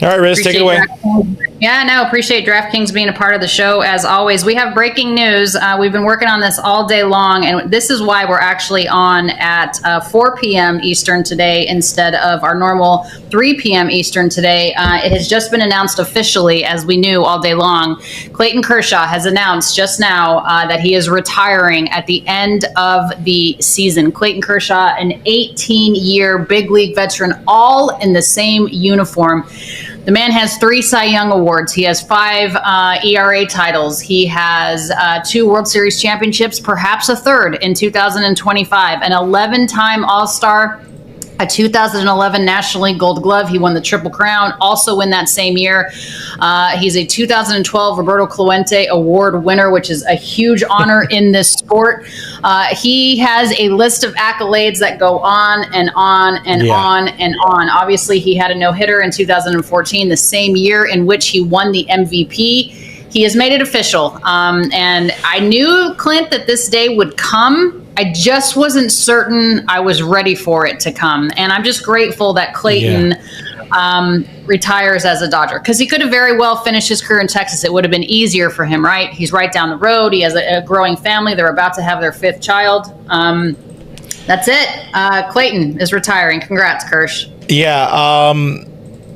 All right, Riz, take it away. Yeah, no, appreciate DraftKings being a part of the show as always. We have breaking news. We've been working on this all day long, and this is why we're actually on at 4 p.m. Eastern today instead of our normal 3 p.m. Eastern today. It has just been announced officially, as we knew all day long. Clayton Kershaw has announced just now that he is retiring at the end of the season. Clayton Kershaw, an 18-year big league veteran, all in the same uniform. The man has 3 Cy Young awards. He has 5 ERA titles. He has 2 World Series championships, perhaps a third in 2025, an 11-time All-Star, a 2011 National League Gold Glove. He won the Triple Crown also in that same year. He's a 2012 Roberto Clemente Award winner, which is a huge honor in this sport. He has a list of accolades that go on and on and on and on. Obviously, he had a no-hitter in 2014, the same year in which he won the MVP. He has made it official. And I knew, Clint, that this day would come. I just wasn't certain I was ready for it to come. And I'm just grateful that Clayton retires as a Dodger, because he could have very well finished his career in Texas. It would have been easier for him, right? He's right down the road. He has a growing family. They're about to have their 5th child. That's it. Clayton is retiring. Congrats, Kersh. Yeah.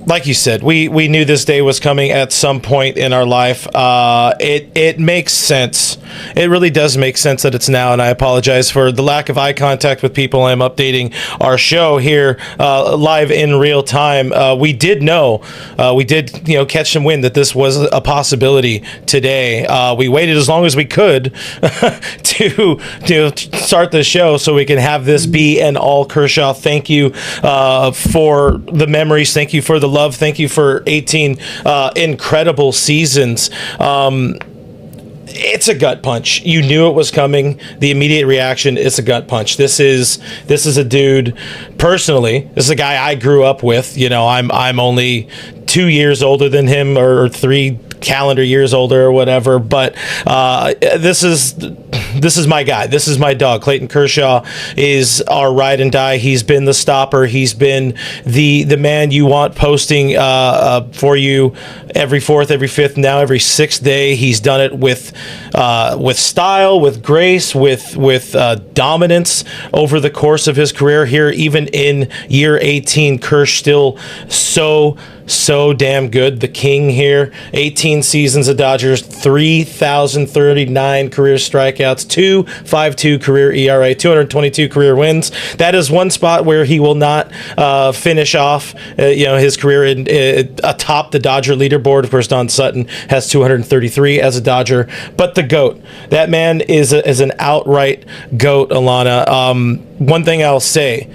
Like you said, we knew this day was coming at some point in our life. It makes sense. It really does make sense that it's now, and I apologize for the lack of eye contact with people. I'm updating our show here live in real time. We did know, catch some wind that this was a possibility today. We waited as long as we could to start the show so we can have this be an all Kershaw. Thank you for the memories. Thank you for the love. Thank you for 18 incredible seasons. It's a gut punch. You knew it was coming. The immediate reaction is a gut punch. This is a dude. Personally, this is a guy I grew up with. I'm only 2 years older than him, or 3 calendar years older or whatever, but this is my guy. This is my dog. Clayton Kershaw is our ride and die. He's been the stopper. He's been the man you want posting for you every 4th, every 5th, now every 6th day. He's done it with style, with grace, with dominance over the course of his career here. Even in year 18, Kersh still so damn good. The king here. 18 seasons of Dodgers, 3,039 career strikeouts, 2.52 career ERA, 222 career wins. That is one spot where he will not finish off his career atop the Dodger leaderboard. Of course, Don Sutton has 233 as a Dodger, but the GOAT. That man is an outright GOAT, Alana. One thing I'll say,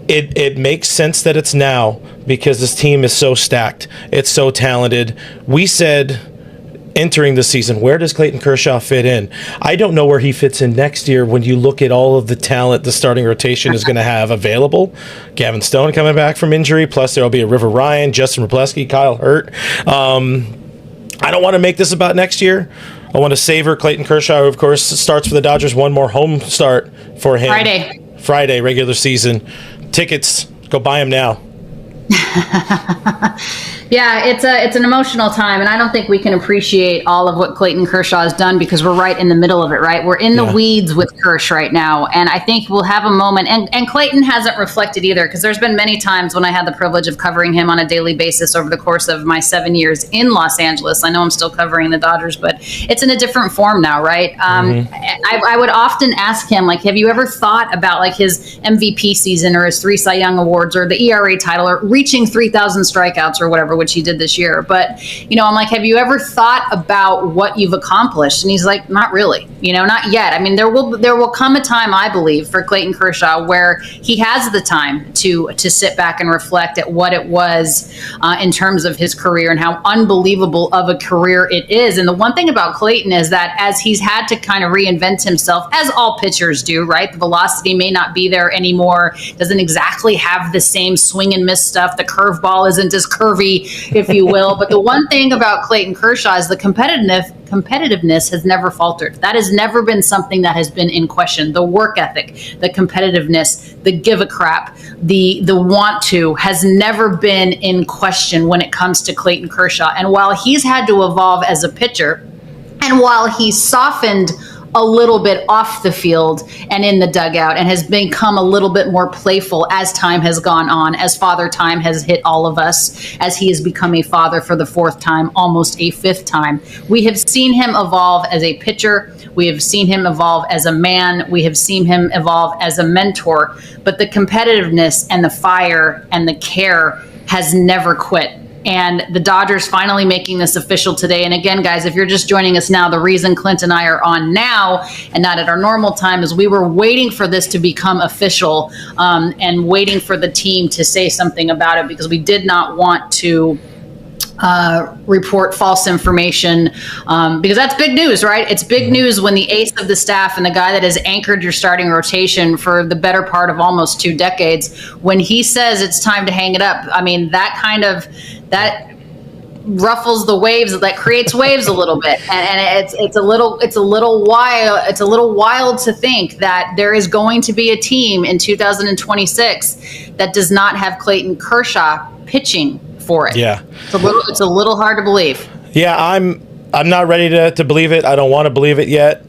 it makes sense that it's now, because this team is so stacked. It's so talented. We said entering the season, where does Clayton Kershaw fit in? I don't know where he fits in next year when you look at all of the talent the starting rotation is going to have available. Gavin Stone coming back from injury, plus there will be a River Ryan, Justin Repleski, Kyle Hurt. I don't want to make this about next year. I want to savor Clayton Kershaw, who, of course, starts for the Dodgers. One more home start for him. Friday, regular season. Tickets, go buy them now. Yeah, it's an emotional time, and I don't think we can appreciate all of what Clayton Kershaw has done because we're right in the middle of it, right? We're in the weeds with Kersh right now, and I think we'll have a moment, and Clayton hasn't reflected either, because there's been many times when I had the privilege of covering him on a daily basis over the course of my 7 years in Los Angeles. I know I'm still covering the Dodgers, but it's in a different form now, right? I would often ask him, like, have you ever thought about, like, his MVP season or his 3 Cy Young Awards or the ERA title or reaching 3,000 strikeouts or whatever, which he did this year. But, I'm like, have you ever thought about what you've accomplished? And he's like, not really, not yet. I mean, there will come a time, I believe, for Clayton Kershaw where he has the time to sit back and reflect at what it was in terms of his career and how unbelievable of a career it is. And the one thing about Clayton is that as he's had to kind of reinvent himself, as all pitchers do, right? The velocity may not be there anymore, doesn't exactly have the same swing and miss stuff. The curveball isn't as curvy if you will. But the one thing about Clayton Kershaw is the competitiveness has never faltered. That has never been something that has been in question. The work ethic, the competitiveness, the give a crap, the want to has never been in question when it comes to Clayton Kershaw. And while he's had to evolve as a pitcher, and while he's softened a little bit off the field and in the dugout and has become a little bit more playful as time has gone on, as father time has hit all of us, as he has become a father for the fourth time, almost a fifth time. We have seen him evolve as a pitcher. We have seen him evolve as a man. We have seen him evolve as a mentor. But the competitiveness and the fire and the care has never quit. And the Dodgers finally making this official today. And again, guys, if you're just joining us now, the reason Clint and I are on now and not at our normal time is we were waiting for this to become official and waiting for the team to say something about it, because we did not want to report false information, because that's big news, right? It's big news when the ace of the staff and the guy that has anchored your starting rotation for the better part of almost 2 decades, when he says it's time to hang it up. I mean, that ruffles the waves, that creates waves a little bit, and it's a little wild to think that there is going to be a team in 2026 that does not have Clayton Kershaw pitching for it. Yeah, it's a little hard to believe. Yeah, I'm not ready to believe it. I don't want to believe it yet.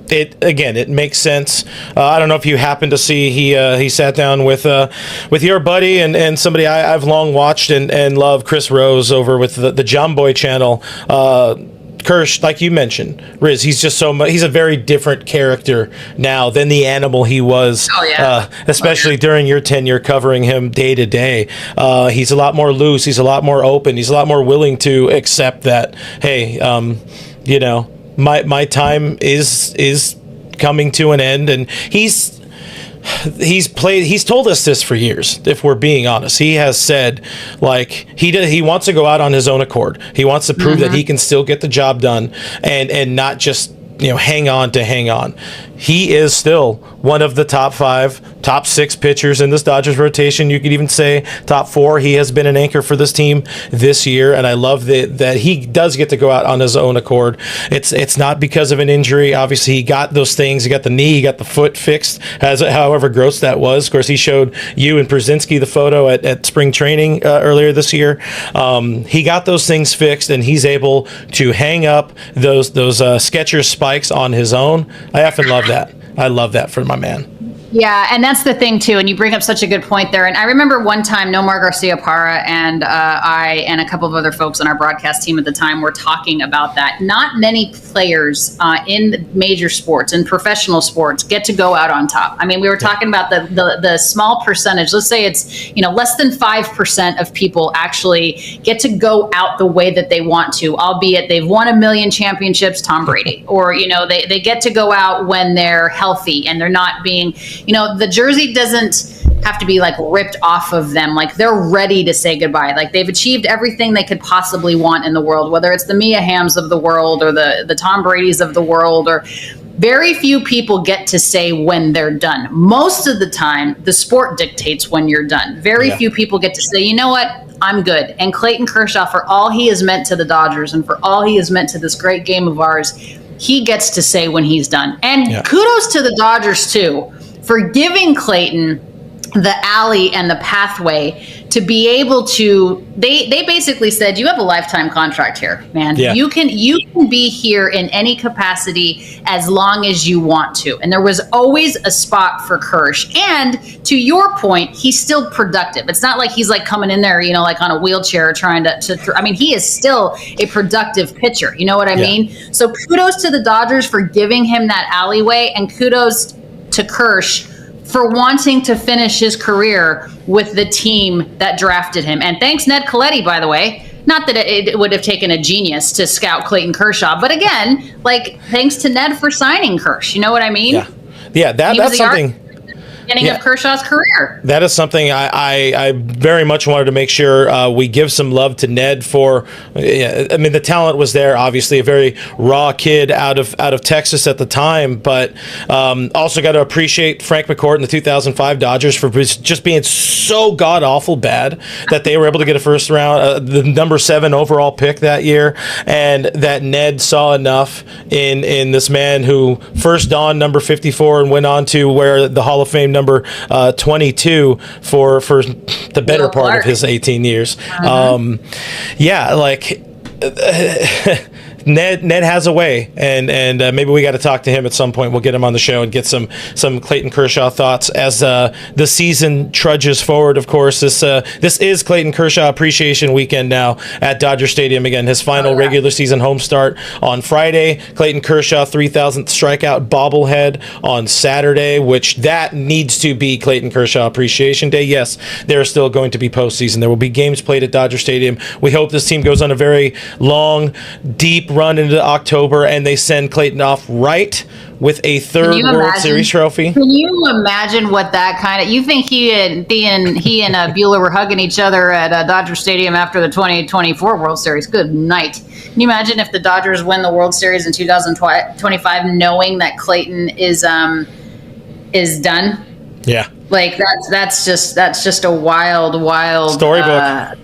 It makes sense. I don't know if you happen to see he sat down with your buddy and somebody I've long watched and love, Chris Rose, over with the John Boy channel. Kersh, like you mentioned, Riz, he's just he's a very different character now than the animal he was, especially during your tenure covering him day to day. He's a lot more loose. He's a lot more open. He's a lot more willing to accept that, hey, my time is coming to an end, and he's told us this for years. If we're being honest, he has said, like, he wants to go out on his own accord. He wants to prove that he can still get the job done and not just hang on. He is still one of the top 5, top 6 pitchers in this Dodgers rotation. You could even say top 4. He has been an anchor for this team this year, and I love that he does get to go out on his own accord. It's not because of an injury. Obviously, he got those things. He got the knee, he got the foot fixed, however gross that was. Of course, he showed you and Brzezinski the photo at spring training earlier this year. He got those things fixed, and he's able to hang up those Skechers spikes on his own. I often love that. I love that for my man. Yeah, and that's the thing, too. And you bring up such a good point there. And I remember one time, Nomar Garcia-Parra and I and a couple of other folks on our broadcast team at the time were talking about that. Not many players in major sports and professional sports get to go out on top. I mean, we were talking about the small percentage. Let's say it's less than 5% of people actually get to go out the way that they want to, albeit they've won 1 million championships, Tom Brady, or they get to go out when they're healthy and they're not being the jersey doesn't have to be like ripped off of them. Like, they're ready to say goodbye. Like, they've achieved everything they could possibly want in the world, whether it's the Mia Hamms of the world or the Tom Bradys of the world, or very few people get to say when they're done. Most of the time, the sport dictates when you're done. Very few people get to say, you know what, I'm good. And Clayton Kershaw, for all he has meant to the Dodgers and for all he has meant to this great game of ours, he gets to say when he's done. And kudos to the Dodgers, too, for giving Clayton the alley and the pathway to be able to, they basically said, you have a lifetime contract here, man. Yeah. You can be here in any capacity as long as you want to. And there was always a spot for Kersh. And to your point, he's still productive. It's not like he's like coming in there, like on a wheelchair trying to he is still a productive pitcher. You know what I mean? So kudos to the Dodgers for giving him that alleyway, and kudos to Kersh for wanting to finish his career with the team that drafted him. And thanks, Ned Colletti, by the way. Not that it would have taken a genius to scout Clayton Kershaw, but again, thanks to Ned for signing Kersh. You know what I mean? Yeah, that's something. beginning of Kershaw's career. That is something I very much wanted to make sure we give some love to Ned for. I mean, the talent was there. Obviously, a very raw kid out of Texas at the time, but also got to appreciate Frank McCourt and the 2005 Dodgers for just being so god awful bad that they were able to get a first round, the number 7 overall pick that year, and that Ned saw enough in this man who first donned number 54 and went on to wear the Hall of Fame number 22 for the better part of his 18 years. Ned has a way, and maybe we got to talk to him at some point. We'll get him on the show and get some Clayton Kershaw thoughts as the season trudges forward. Of course, this is Clayton Kershaw Appreciation Weekend now at Dodger Stadium again. His final regular season home start on Friday. Clayton Kershaw 3,000th strikeout bobblehead on Saturday, which that needs to be Clayton Kershaw Appreciation Day. Yes, there are still going to be postseason. There will be games played at Dodger Stadium. We hope this team goes on a very long, deep run into October, and they send Clayton off right with a third World Series trophy. Can you imagine what that kind of? You think he and Bueller were hugging each other at Dodger Stadium after the 2024 World Series? Good night. Can you imagine if the Dodgers win the World Series in 2025, knowing that Clayton is done? Yeah, like that's just a wild storybook.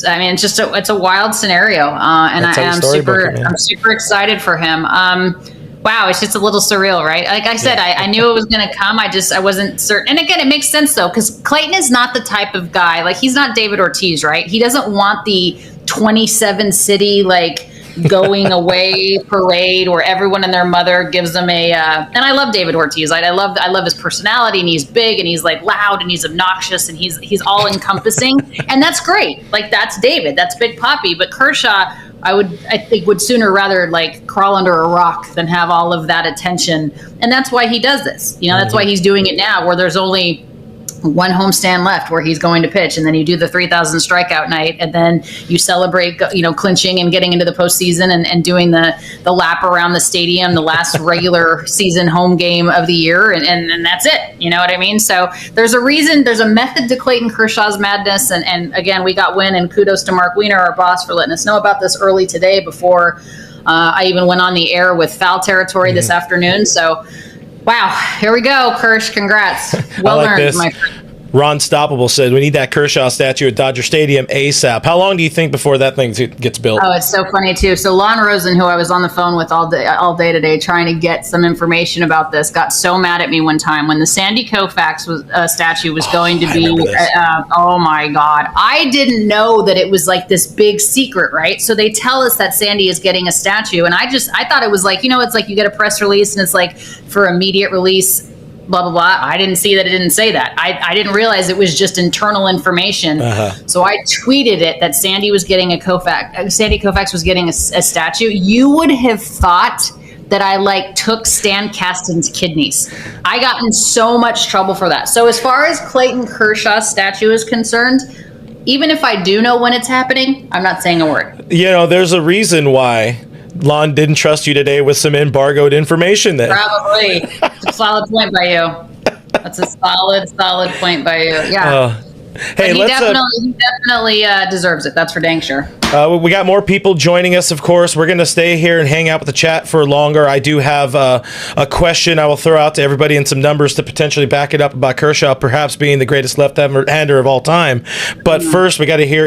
I mean, it's a wild scenario, and I'm super excited for him. Wow, it's just a little surreal, right? Like I said, I knew it was going to come. I wasn't certain. And again, it makes sense though, because Clayton is not the type of guy, like he's not David Ortiz, right? He doesn't want the 27 city going away parade where everyone and their mother gives them and I love David Ortiz. I love his personality, and he's big, and he's loud, and he's obnoxious, and he's all encompassing. And that's great. That's David, that's Big Papi. But Kershaw, I think would sooner rather crawl under a rock than have all of that attention. And that's why he does this. That's why he's doing it now, where there's only one homestand left where he's going to pitch, and then you do the 3,000 strikeout night, and then you celebrate, clinching and getting into the postseason and doing the lap around the stadium, the last regular season home game of the year, and that's it. You know what I mean? So there's a reason, there's a method to Clayton Kershaw's madness, and again, we got Win, and kudos to Mark Wiener, our boss, for letting us know about this early today before I even went on the air with Foul Territory this afternoon. So wow, here we go, Kersh. Congrats. Well earned, my friend. Ron Stoppable said, we need that Kershaw statue at Dodger Stadium ASAP. How long do you think before that thing gets built? Oh, it's so funny, too. So Lon Rosen, who I was on the phone with all day today trying to get some information about this, got so mad at me one time when the Sandy Koufax statue was going to be, oh my God. I didn't know that it was this big secret, right? So they tell us that Sandy is getting a statue, and I thought it was it's you get a press release, and it's for immediate release, blah, blah, blah. I didn't see that. It didn't say that. I didn't realize it was just internal information. So I tweeted it that Sandy was getting Sandy Koufax was getting a statue. You would have thought that I took Stan Kasten's kidneys. I got in so much trouble for that. So as far as Clayton Kershaw's statue is concerned, even if I do know when it's happening, I'm not saying a word. There's a reason why Lon didn't trust you today with some embargoed information then. Probably. It's a solid point by you. That's a solid point by you. Yeah. Hey, he definitely deserves it. That's for dang sure. We got more people joining us, of course. We're going to stay here and hang out with the chat for longer. I do have a question I will throw out to everybody and some numbers to potentially back it up about Kershaw perhaps being the greatest left-hander of all time. But first, we got to hear